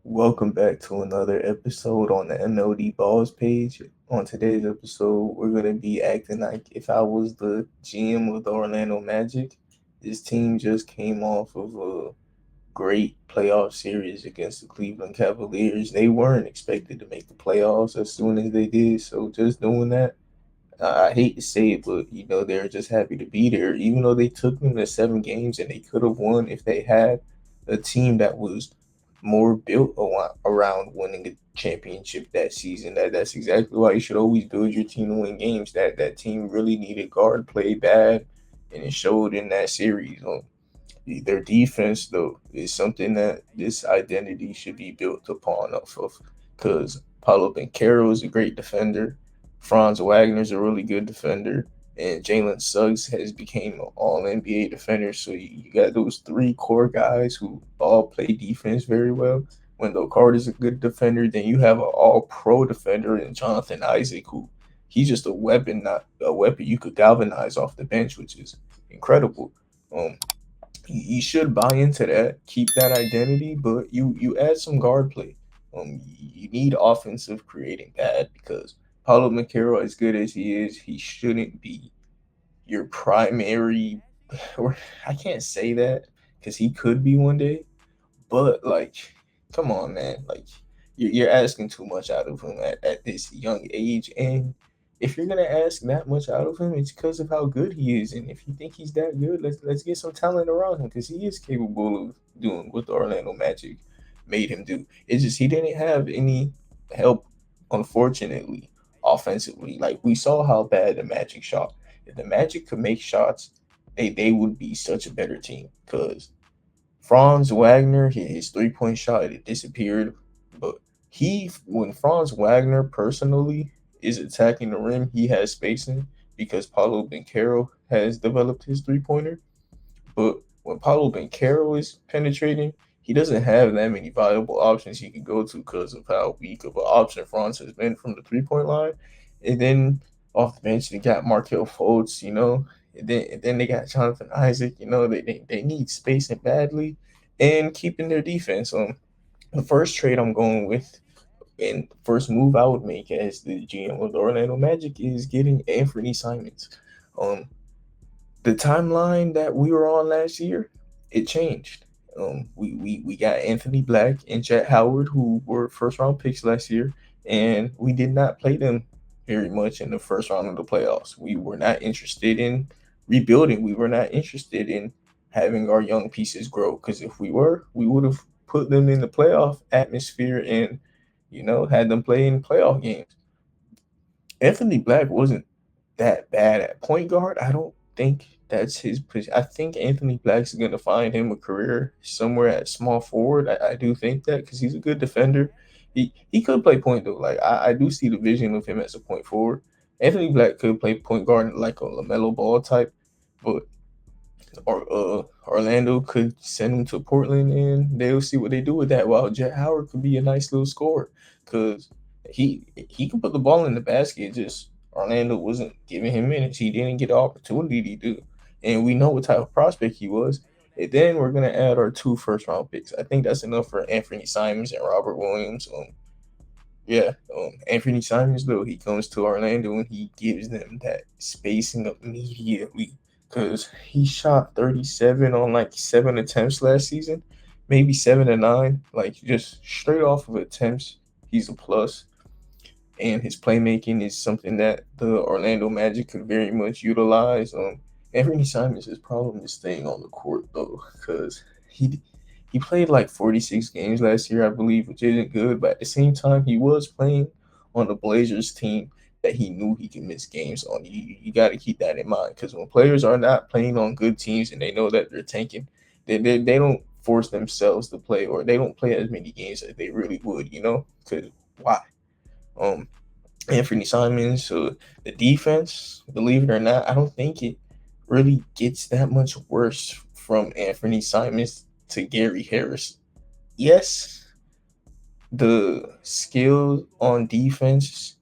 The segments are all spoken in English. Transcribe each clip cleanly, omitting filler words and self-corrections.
Welcome back to another episode on the MLD Balls page. On today's episode, we're going to be acting like if I was the GM of the Orlando Magic. This team just came off of a great playoff series against the Cleveland Cavaliers. They weren't expected to make the playoffs as soon as they did, so just doing that, I hate to say it, but they're just happy to be there. Even though they took them to 7 games and they could have won if they had a team that was more built around winning a championship that season. That's exactly why you should always build your team to win games. That team really needed guard play bad, and it showed in that series. Their defense, though, is something that this identity should be built upon off of. Because Paulo Banchero is a great defender, Franz Wagner is a really good defender, and Jalen Suggs has became an All NBA defender. So you got those three core guys who all play defense very well. Wendell Carter is a good defender. Then you have an All Pro defender in Jonathan Isaac, who he's just a weapon, not a weapon you could galvanize off the bench, which is incredible. Um, you should buy into that, keep that identity, but you add some guard play. You need offensive creating bad because Paulo Macaro, as good as he is, he shouldn't be your primary. Or I can't say that because he could be one day, but like, come on, man. Like, you're asking too much out of him at this young age. And if you're gonna ask that much out of him, it's because of how good he is. And if you think he's that good, let's get some talent around him because he is capable of doing what the Orlando Magic made him do. It's just he didn't have any help, unfortunately, offensively. Like we saw how bad the Magic shot. If the Magic could make shots, they would be such a better team because Franz Wagner, his 3 point shot, it disappeared. But when Franz Wagner personally is attacking the rim, he has spacing because Paulo Banchero has developed his 3 pointer. But when Paulo Banchero is penetrating, he doesn't have that many viable options he can go to because of how weak of an option Franz has been from the 3 point line. And then off the bench, they got Markel Fultz, and then they got Jonathan Isaac. They need spacing badly and keeping their defense. The first trade I'm going with and first move I would make as the GM of the Orlando Magic is getting Anthony Simons. Um, the timeline that we were on last year, it changed. We got Anthony Black and Jet Howard, who were first round picks last year, and we did not play them very much in the first round of the playoffs. We were not interested in rebuilding. We were not interested in having our young pieces grow because if we were, we would have put them in the playoff atmosphere and had them play in playoff games. Anthony Black wasn't that bad at point guard. I don't think that's his position. I think Anthony Black's going to find him a career somewhere at small forward. I do think that because he's a good defender. He could play point though. Like I do see the vision of him as a point forward. Anthony Black could play point guard like a LaMelo Ball type, but Orlando could send him to Portland and they'll see what they do with that. While Jet Howard could be a nice little scorer because he can put the ball in the basket. Just Orlando wasn't giving him minutes. He didn't get the opportunity to do, and we know what type of prospect he was. And then we're gonna add our 2 first round picks. I think that's enough for Anthony Simons and Robert Williams. Yeah, Anthony Simons though he comes to Orlando and he gives them that spacing immediately because he shot 37 on like 7 attempts last season, maybe 7 to 9, like just straight off of attempts. He's a plus, and his playmaking is something that the Orlando Magic could very much utilize. Anthony Simons' problem is staying on the court though, because he played like 46 games last year, I believe, which isn't good. But at the same time, he was playing on the Blazers team that he knew he could miss games on. You got to keep that in mind because when players are not playing on good teams and they know that they're tanking, they don't force themselves to play or they don't play as many games as they really would, because why? Um, Anthony Simons, so the defense, believe it or not, I don't think it really gets that much worse from Anthony Simons to Gary Harris. Yes, the skill on defense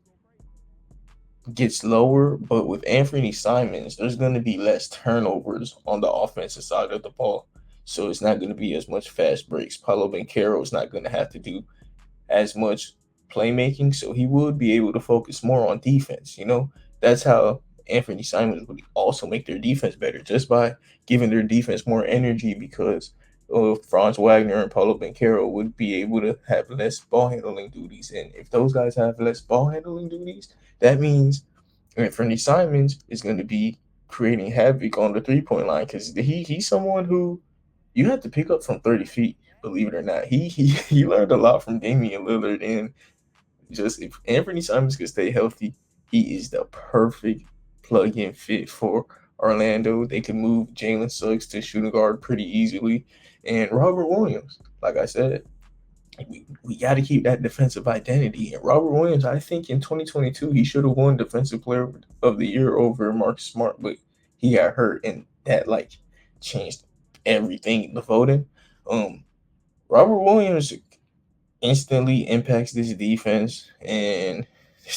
gets lower, but with Anthony Simons, there's going to be less turnovers on the offensive side of the ball. so it's not going to be as much fast breaks. Paulo Banchero is not going to have to do as much playmaking, so he would be able to focus more on defense. That's how Anthony Simons would also make their defense better, just by giving their defense more energy, because Franz Wagner and Paulo Banchero would be able to have less ball handling duties. And if those guys have less ball handling duties, that means Anthony Simons is going to be creating havoc on the 3 point line, because he's someone who you have to pick up from 30 feet. Believe it or not, he learned a lot from Damian Lillard, and just if Anthony Simons could stay healthy, he is the perfect plug-in fit for Orlando. They can move Jalen Suggs to shooting guard pretty easily, and Robert Williams, like I said, we got to keep that defensive identity. And Robert Williams, I think in 2022, he should have won Defensive Player of the Year over Marcus Smart, but he got hurt, and that changed everything in the voting. Robert Williams instantly impacts this defense, and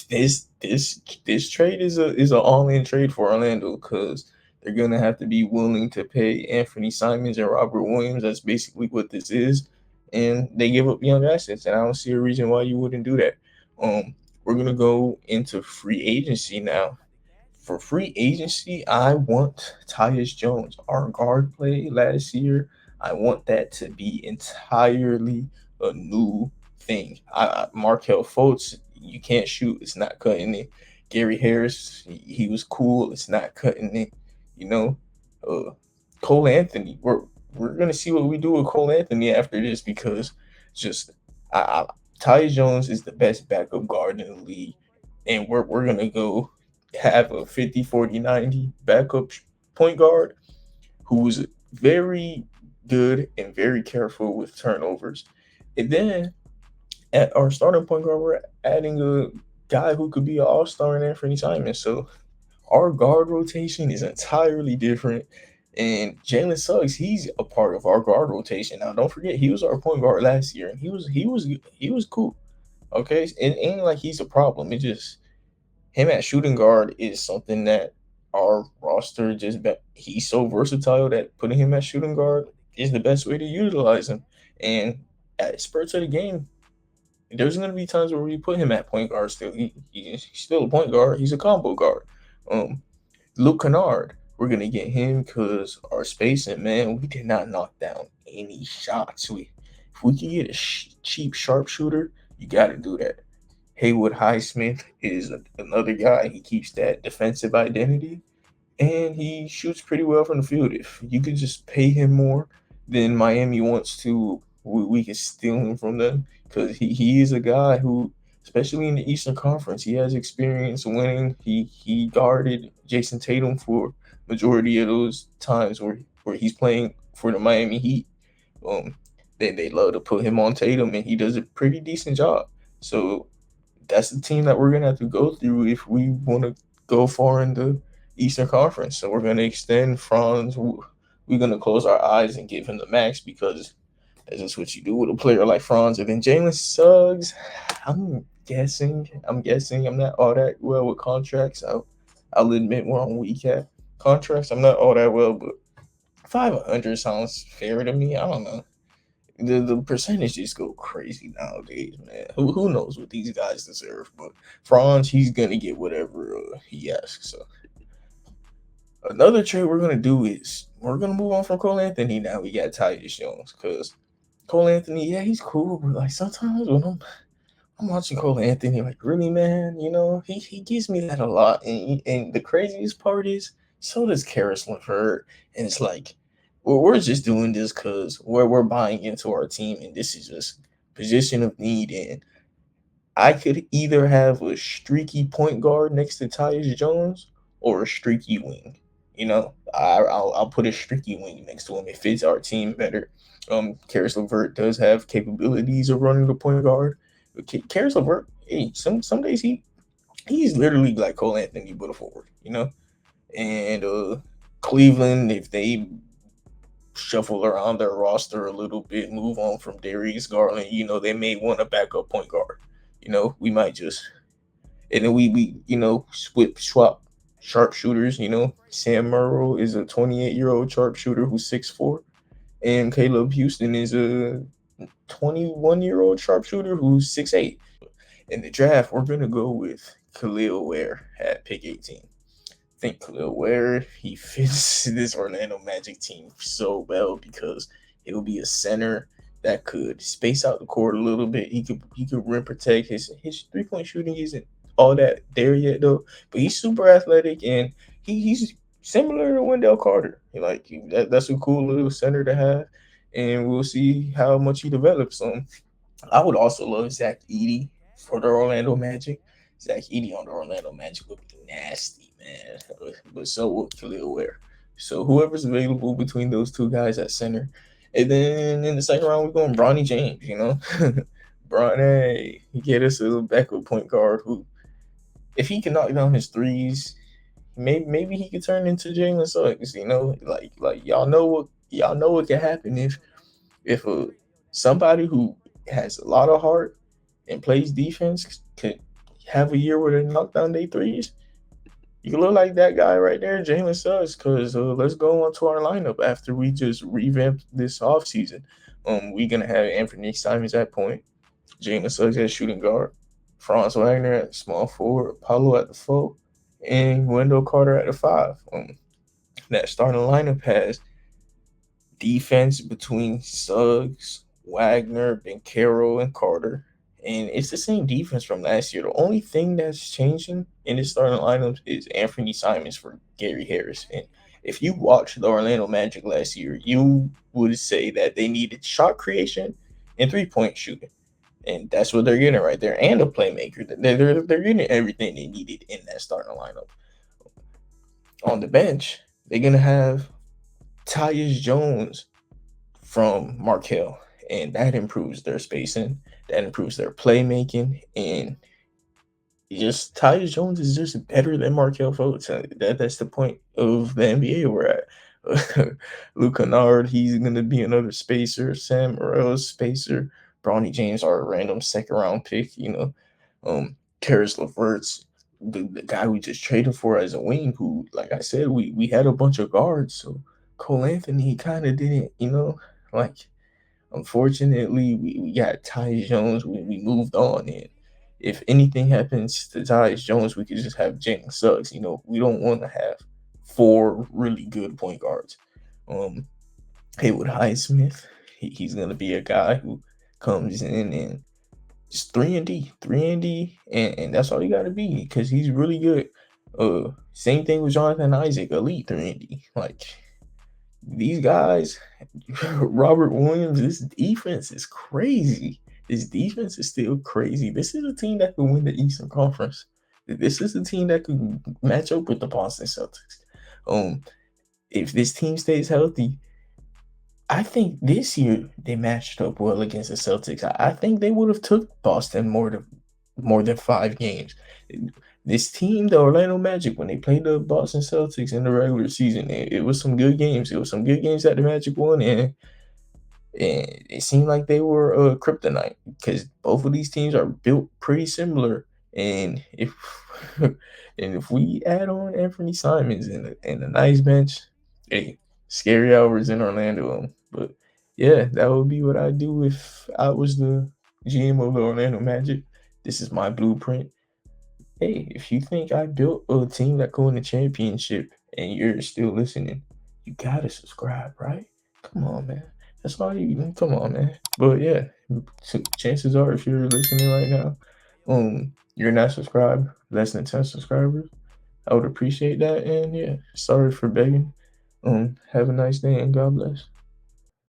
this trade is an all in trade for Orlando, because they're gonna have to be willing to pay Anthony Simons and Robert Williams. That's basically what this is, and they give up young assets, and I don't see a reason why you wouldn't do that. We're gonna go into free agency now. For free agency, I want Tyus Jones, our guard play last year. I want that to be entirely a new thing. Markel Fultz, you can't shoot, it's not cutting it. Gary Harris, he was cool, it's not cutting it. You know, uh, Cole Anthony, we're gonna see what we do with Cole Anthony after this, because just I Tyus Jones is the best backup guard in the league, and we're gonna go have a 50-40-90 backup point guard who's very good and very careful with turnovers. And then at our starting point guard, we're adding a guy who could be an all-star in Anthony Simons. So our guard rotation is entirely different. And Jalen Suggs, he's a part of our guard rotation. Now, don't forget, he was our point guard last year, and he was cool. Okay, it ain't like he's a problem. It just him at shooting guard is something that our roster he's so versatile that putting him at shooting guard is the best way to utilize him. And at spurts of the game, there's going to be times where we put him at point guard still. He's still a point guard. He's a combo guard. Luke Kennard, we're going to get him because our spacing, man, we did not knock down any shots. If we can get a cheap sharpshooter, you got to do that. Haywood Highsmith is another guy. He keeps that defensive identity, and he shoots pretty well from the field. If you could just pay him more than Miami wants to, we can steal him from them, because he is a guy who, especially in the Eastern Conference, he has experience winning. He guarded Jason Tatum for majority of those times where he's playing for the Miami Heat. They love to put him on Tatum, and he does a pretty decent job. So that's the team that we're gonna have to go through if we want to go far in the Eastern Conference. So we're gonna extend Franz. We're gonna close our eyes and give him the max, because that's just what you do with a player like Franz. And then Jalen Suggs, I'm guessing. I'm not all that well with contracts. I'll admit we're on weak at contracts. I'm not all that well, but 500 sounds fair to me. I don't know. The percentages go crazy nowadays, man. Who knows what these guys deserve? But Franz, he's gonna get whatever he asks. So another trade we're gonna do is we're gonna move on from Cole Anthony. Now we got Tyus Jones, because Cole Anthony, yeah, he's cool, but sometimes when I'm watching Cole Anthony, really, man, he gives me that a lot. And the craziest part is, so does Karis LeVert. And it's we're just doing this because we're buying into our team, and this is just position of need. And I could either have a streaky point guard next to Tyus Jones or a streaky wing. I'll put a streaky wing next to him. It fits our team better. Karis LeVert does have capabilities of running the point guard. Karis LeVert, hey, some days he's literally like Cole Anthony, but a forward. And Cleveland, if they shuffle around their roster a little bit, move on from Darius Garland, they may want a backup point guard. We might just, and then we swap sharpshooters. Sam Merrill is a 28-year-old sharpshooter who's 6'4", and Caleb Houston is a 21-year-old sharpshooter who's 6'8". In the draft, we're gonna go with Kal'el Ware at pick 18. I think Kal'el Ware, he fits this Orlando Magic team so well because he'll be a center that could space out the court a little bit. He could rim protect. His 3-point shooting isn't all that there yet though, but he's super athletic and he's similar to Wendell Carter. That's a cool little center to have, and we'll see how much he develops. I would also love Zach Edey for the Orlando Magic. Zach Edey on the Orlando Magic would be nasty, man. But so would Khalil Ware. So whoever's available between those two guys at center. And then in the second round, we're going Bronny James, Bronny, get us a backup point guard who, if he can knock down his threes, maybe he could turn into Jalen Suggs, Like y'all know what can happen if somebody who has a lot of heart and plays defense could have a year where they knock down their threes. You look like that guy right there, Jalen Suggs. Because let's go on to our lineup after we just revamped this offseason. We're gonna have Anthony Simons at point, Jalen Suggs at shooting guard, Franz Wagner at small forward, Paulo at the 4, and Wendell Carter at the 5. That starting lineup has defense between Suggs, Wagner, Bencaro, and Carter. And it's the same defense from last year. The only thing that's changing in this starting lineup is Anthony Simons for Gary Harris. And if you watched the Orlando Magic last year, you would say that they needed shot creation and 3-point shooting. And that's what they're getting right there. And a playmaker. They're getting everything they needed in that starting lineup. On the bench, they're going to have Tyus Jones from Markel, and that improves their spacing, that improves their playmaking, and just Tyus Jones is just better than Markel Fultz. That's the point of the NBA we're at. Luke Kennard, he's going to be another spacer. Sam Morrill's spacer. Bronny James, our random second-round pick, Karis LeVert's the guy we just traded for as a wing who, like I said, we had a bunch of guards, so Cole Anthony kind of didn't, unfortunately, we got Tyus Jones. We moved on, and if anything happens to Tyus Jones, we could just have Jalen Suggs. We don't want to have 4 really good point guards. Haywood Highsmith, he's going to be a guy who comes in and just 3-and-D, and that's all you got to be because he's really good. Same thing with Jonathan Isaac, elite 3-and-D. These guys, Robert Williams, this defense is crazy. This defense is still crazy. This is a team that could win the Eastern Conference. This is a team that could match up with the Boston Celtics. If this team stays healthy, I think this year they matched up well against the Celtics. I think they would have took Boston more than 5 games. This team, the Orlando Magic, when they played the Boston Celtics in the regular season, it was some good games. It was some good games that the Magic won, and it seemed like they were kryptonite because both of these teams are built pretty similar. And if we add on Anthony Simons and a nice bench, hey, scary hours in Orlando. But yeah, that would be what I'd do if I was the GM of the Orlando Magic. This is my blueprint. Hey, if you think I built a team that could win a championship and you're still listening, you gotta subscribe, right? Come on, man. That's all you. Come on, man. But yeah, chances are, if you're listening right now, you're not subscribed, less than 10 subscribers, I would appreciate that. And yeah, sorry for begging. Have a nice day and God bless.